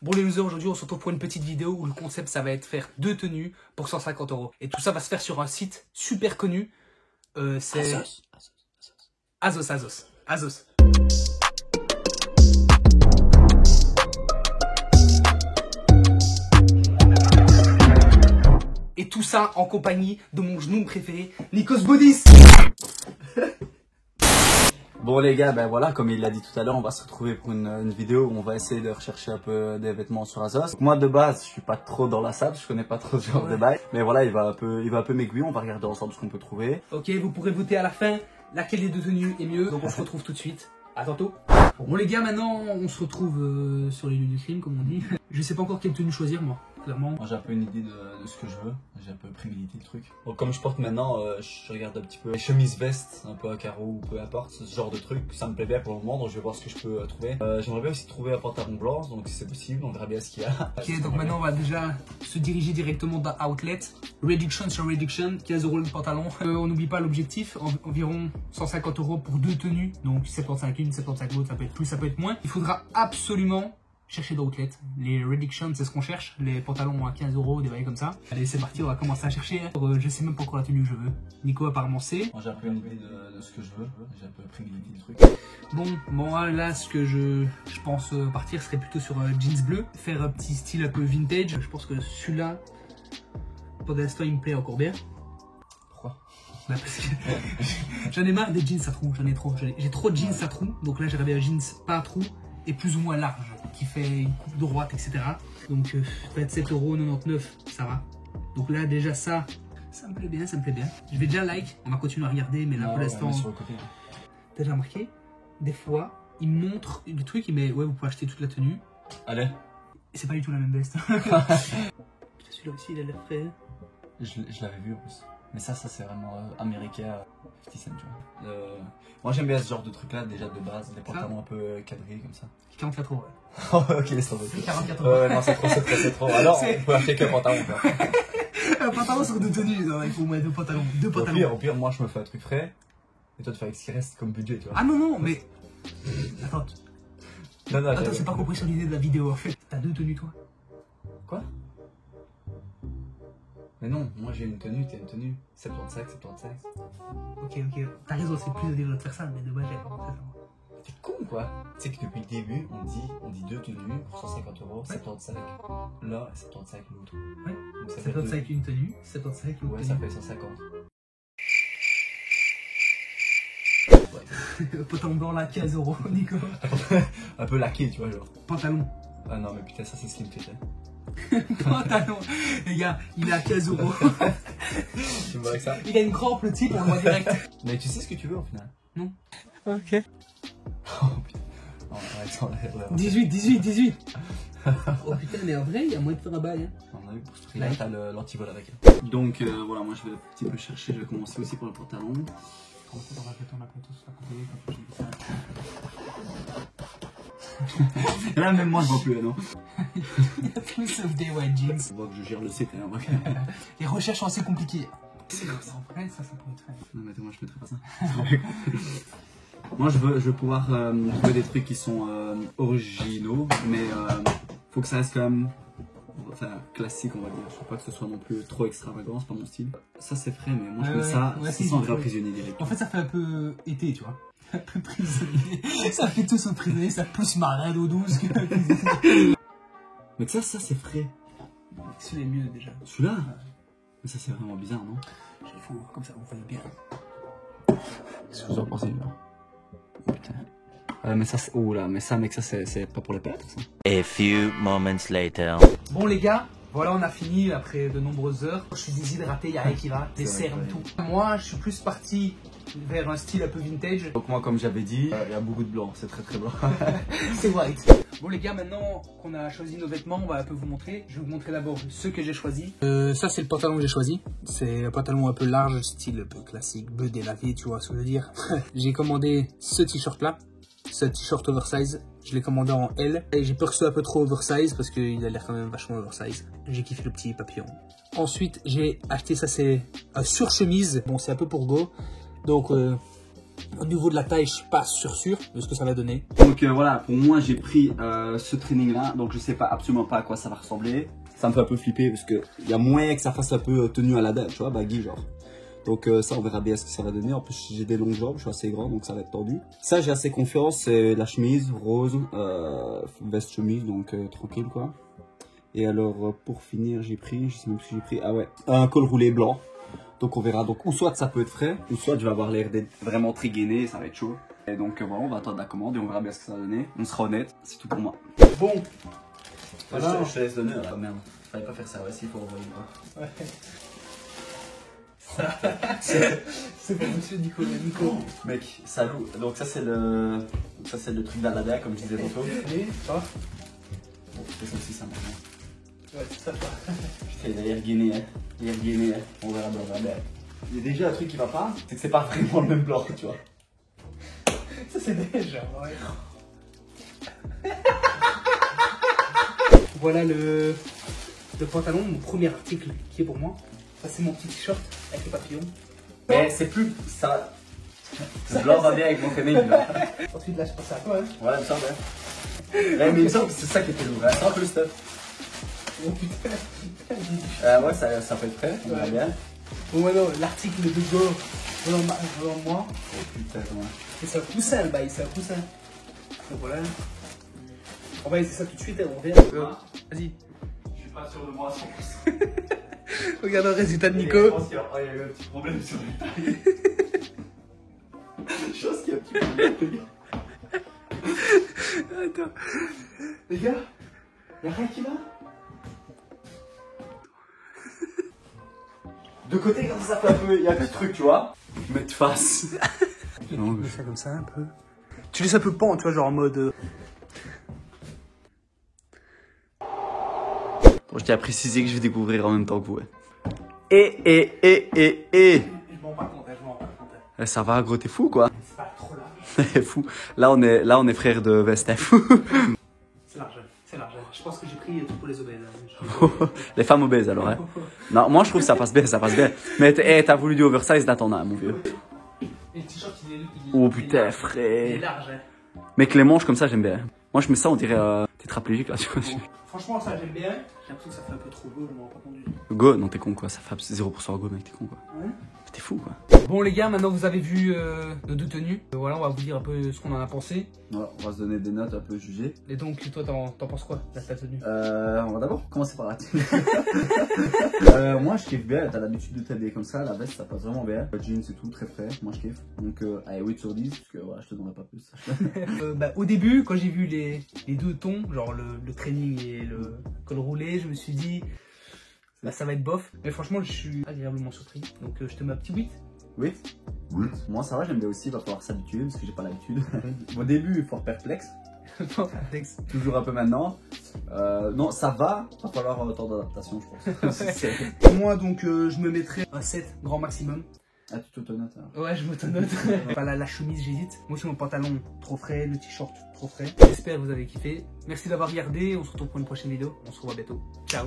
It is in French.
Bon les losers, aujourd'hui on se retrouve pour une petite vidéo où le concept ça va être faire 2 tenues pour 150 €. Et tout ça va se faire sur un site super connu. C'est Azos. Et tout ça en compagnie de mon genou préféré, Nikos Bodis. Bon les gars, ben voilà, comme il l'a dit tout à l'heure, on va se retrouver pour une vidéo où on va essayer de rechercher un peu des vêtements sur Azos. Donc moi de base, je suis pas trop dans la salle, je connais pas trop ce genre de bail. Mais voilà, il va un peu m'aiguiller, on va regarder ensemble ce qu'on peut trouver. Ok, vous pourrez voter à la fin laquelle des deux tenues est mieux. Donc on se retrouve tout de suite. À tantôt. Bon les gars, maintenant on se retrouve sur les lieux du crime comme on dit. Je sais pas encore quelle tenue choisir moi, clairement. Moi j'ai un peu une idée de ce que je veux, j'ai un peu prémédité le truc. Donc comme je porte maintenant, je regarde un petit peu les chemises vestes, un peu à carreaux ou peu importe, ce genre de truc, ça me plaît bien pour le moment, donc je vais voir ce que je peux trouver. J'aimerais bien aussi trouver un pantalon blanc, donc si c'est possible, on verra bien ce qu'il y a. Ok, donc maintenant on va déjà se diriger directement dans Outlet. Reduction sur Reduction, 15 € le pantalon. On n'oublie pas l'objectif, environ 150 € pour 2 tenues, donc 75 une, 75 l'autre, ça peut être plus, ça peut être moins. Il faudra absolument chercher d'Outlet. Les Reduction, c'est ce qu'on cherche. Les pantalons à 15 €, des bails comme ça. Allez, c'est parti, on va commencer à chercher. Je sais même pas encore la tenue que je veux. Nico, apparemment, c'est. Moi j'ai un peu une idée de ce que je veux, j'ai un peu prémédité le truc. Bon, là, ce que je pense partir serait plutôt sur jeans bleu. Faire un petit style un peu vintage. Je pense que celui-là, pour l'instant, il me plaît encore bien. Pourquoi? Bah, parce que j'en ai marre des jeans à trous, j'en ai trop. J'ai trop de jeans à trous. Donc là, j'aurais bien un jeans pas à trous et plus ou moins large, qui fait une coupe droite, etc. Donc 27,99 €, ça va. Donc là déjà ça me plaît bien, ça me plaît bien. Je vais déjà like, on va continuer à regarder, mais là pour l'instant, t'as déjà remarqué, des fois, il me montre le truc, il met ouais vous pouvez acheter toute la tenue. Allez. Et c'est pas du tout la même veste. Celui-là aussi il a l'air frais. Je l'avais vu en plus. Mais ça c'est vraiment américain, 50 cents, tu vois. Moi j'aime bien ce genre de truc là déjà de base, des pantalons un peu quadrillés comme ça. 44 €. Ouais. Oh, ok, laisse tomber. 44 €. Ouais, non, c'est trop. Alors, on peut acheter qu'un pantalon, quoi. Un pantalon sur 2 tenues, non, il faut mettre 2 pantalons. Au pire, moi je me fais un truc frais, et toi tu fais avec ce qui reste comme budget, tu vois. Ah non, mais. Attends. Non, Attends, c'est pas compris sur l'idée de la vidéo en fait. T'as 2 tenues toi. Quoi? Mais non, moi j'ai une tenue, t'as une tenue. 75. Ok, t'as raison, c'est plus intelligent de faire ça, mais de base, j'ai pas pensé ça. T'es con quoi? Tu sais que depuis le début, on dit 2 tenues pour 150 €, ouais. 75 là et 75 l'autre. Ouais, 75 une tenue, 75 une tenue. Ouais, ça fait 150. Ouais. Pantalon blanc là, 15 €, Nico. Un peu laqué, tu vois, genre. Pantalon. Ah non, mais putain, ça c'est slim fit, hein. Pantalon, les gars, il est à 15 €. Tu me vois avec ça? Il a une crampe, le type, on le voit direct. Mais tu sais ce que tu veux au final? Non. Ok. Oh putain. Oh, attends, 18. Oh putain, mais en vrai, il y a moyen de faire un bail. Hein. On a vu pour ce prix-là, t'as l'antivol avec. Donc voilà, moi je vais un petit peu chercher, je vais commencer aussi pour le pantalon. Là, même moi je vois plus, là, non? Il y a tout sauf des white jeans. On voit que je gère le site, hein. Les recherches sont assez compliquées. C'est comme ça, en vrai, ça pourrait être fait. Non, mais attends, moi je mettrai pas ça. Moi je veux pouvoir trouver des trucs qui sont originaux, mais faut que ça reste quand même classique, on va dire. Je veux pas que ce soit non plus trop extravagant, c'est pas mon style. Ça c'est frais, mais moi je mets ça, ça sent vrai prisonnier direct. En fait ça fait un peu été, tu vois. Un peu prisonnier. Ça fait tout son prisonnier, ça pousse marin d'eau douce que prisonnier. Mais ça c'est frais. Celui-là est mieux déjà. Celui-là mais ça c'est vraiment bizarre, non? Il faut, comme ça vous voyez bien. Qu'est-ce que vous en pensez, là? Oh, putain. Mais ça c'est... Oh là, mais ça mec, ça c'est pas pour les pâtes, ça. A few moments later. Bon les gars, voilà on a fini après de nombreuses heures. Je suis déshydraté, y'a rien qui va, des cernes, tout. Moi je suis plus parti vers un style un peu vintage. Donc moi comme j'avais dit, il y a beaucoup de blanc, c'est très blanc. C'est white. Bon les gars, maintenant qu'on a choisi nos vêtements, on va un peu vous montrer. Je vais vous montrer d'abord ceux que j'ai choisis. Ça c'est le pantalon que j'ai choisi. C'est un pantalon un peu large, style un peu classique, bleu délavé, tu vois ce que je veux dire. J'ai commandé ce t-shirt là, ce t-shirt oversize. Je l'ai commandé en L et j'ai peur que ce soit un peu trop oversize parce qu'il a l'air quand même vachement oversize. J'ai kiffé le petit papillon. Ensuite j'ai acheté ça, c'est un surchemise. Bon c'est un peu pour go. Donc Au niveau de la taille, je suis pas sûr de ce que ça va donner. Donc voilà, pour moi j'ai pris ce training là, donc je sais pas absolument pas à quoi ça va ressembler. Ça me fait un peu flipper parce que il y a moyen que ça fasse un peu tenue à la dame, tu vois, baggy genre. Donc ça on verra bien ce que ça va donner. En plus j'ai des longues jambes, je suis assez grand donc ça va être tendu. Ça j'ai assez confiance, c'est la chemise rose, veste chemise donc tranquille quoi. Et alors pour finir j'ai pris, je sais même si j'ai pris, ah ouais, un col roulé blanc. Donc on verra, donc ou soit ça peut être frais, ou soit je vais avoir l'air d'être vraiment très gainé, ça va être chaud. Et donc voilà, on va attendre la commande et on verra bien ce que ça va donner. On sera honnête, c'est tout pour moi. Bon, Voilà, je te laisse l'honneur là, merde. Fallait pas faire ça, ouais, s'il faut envoyer. ouais. C'est pour monsieur Nico. Mec, salut. Donc ça c'est le truc d'Aladin comme je disais tantôt. Et ça Bon, c'est ça aussi ça maintenant. ouais, c'est ça. Putain, il a l'air gainé, hein. Il a l'air gainé, hein. On verra bien, on verra bien. Il y a déjà un truc qui va pas, c'est que c'est pas vraiment le même blanc, tu vois. Ça c'est déjà, ouais. Voilà le pantalon, mon premier article qui est pour moi. Ça c'est mon petit t-shirt avec le papillon. Mais c'est plus ça. Le blanc va bien avec mon training là. Ensuite là je passe à quoi hein. Ouais, il me semble. Ouais, mais il me semble que c'est ça qui était lourd. C'est un peu le stuff. Oh putain. Ouais, ça peut être prêt, on verra bien. Bon maintenant l'article de Go devant moi. Oh putain, comment. Et c'est un coussin le bail, c'est un coussin. Donc voilà. On va essayer ça tout de suite et on revient. Vas-y. Je suis pas sûr de moi à 100%. Regarde le résultat de Nico. Je pense qu'il y a eu un petit problème sur les tailles. Je pense qu'il y a un petit problème. Attends. Les gars, y'a rien qui va. De côté, quand ça fait un peu, il y a un petit truc, tu vois. Mais de face. Tu mets ça comme ça un peu. Tu laisses un peu pend, tu vois, genre en mode. Bon, je tiens à préciser que je vais découvrir en même temps que vous. Je m'en rends pas compte, Ça va, gros, t'es fou quoi. C'est pas trop large. T'es fou. Là, on est frères de veste, t'es fou. C'est large, c'est large. Je pense que j'ai pris tout pour les obèses. Les femmes obèses alors, hein. Non, moi je trouve que ça passe bien, ça passe bien. Mais t'as voulu du oversize dans ton âme, mon vieux. Et le t-shirt, il est. Oh putain, Il est frère. large, hein. Mec, les manches comme ça, j'aime bien. Moi, je mets ça, on dirait tétraplégique là, tu vois. Franchement, ça j'aime bien. J'ai l'impression que ça fait un peu trop beau, je m'en rends pas compte du tout. Go, non, t'es con quoi, ça fait 0% go, mec, t'es con quoi. Ouais. T'es fou quoi. Bon les gars, maintenant vous avez vu nos deux tenues. Voilà, on va vous dire un peu ce qu'on en a pensé. Voilà, on va se donner des notes un peu jugées. Et donc, toi, t'en penses quoi de ta tenue? On va d'abord commencer par la tenue. Moi, je kiffe bien, t'as l'habitude de t'habiller comme ça, la veste ça passe vraiment bien. Le jeans et tout, très frais, moi je kiffe. Donc, allez, 8 sur 10, parce que voilà, je te donnerai pas plus. Au début, quand j'ai vu les deux tons, genre le training et le col roulé, je me suis dit, bah ça va être bof. Mais franchement, je suis agréablement surpris. Donc, je te mets un petit 8. 8. Moi ça va, j'aime bien aussi, il va falloir s'habituer parce que j'ai pas l'habitude. Au début, fort perplexe. Toujours un peu maintenant. Non, ça va falloir un temps d'adaptation, je pense. Moi, donc, je me mettrais un 7 grand maximum. Ah, tu t'autonotes hein. Ouais, je m'autonote. Voilà, la chemise, j'hésite. Moi aussi, mon pantalon, trop frais. Le t-shirt, trop frais. J'espère que vous avez kiffé. Merci d'avoir regardé. On se retrouve pour une prochaine vidéo. On se revoit bientôt. Ciao.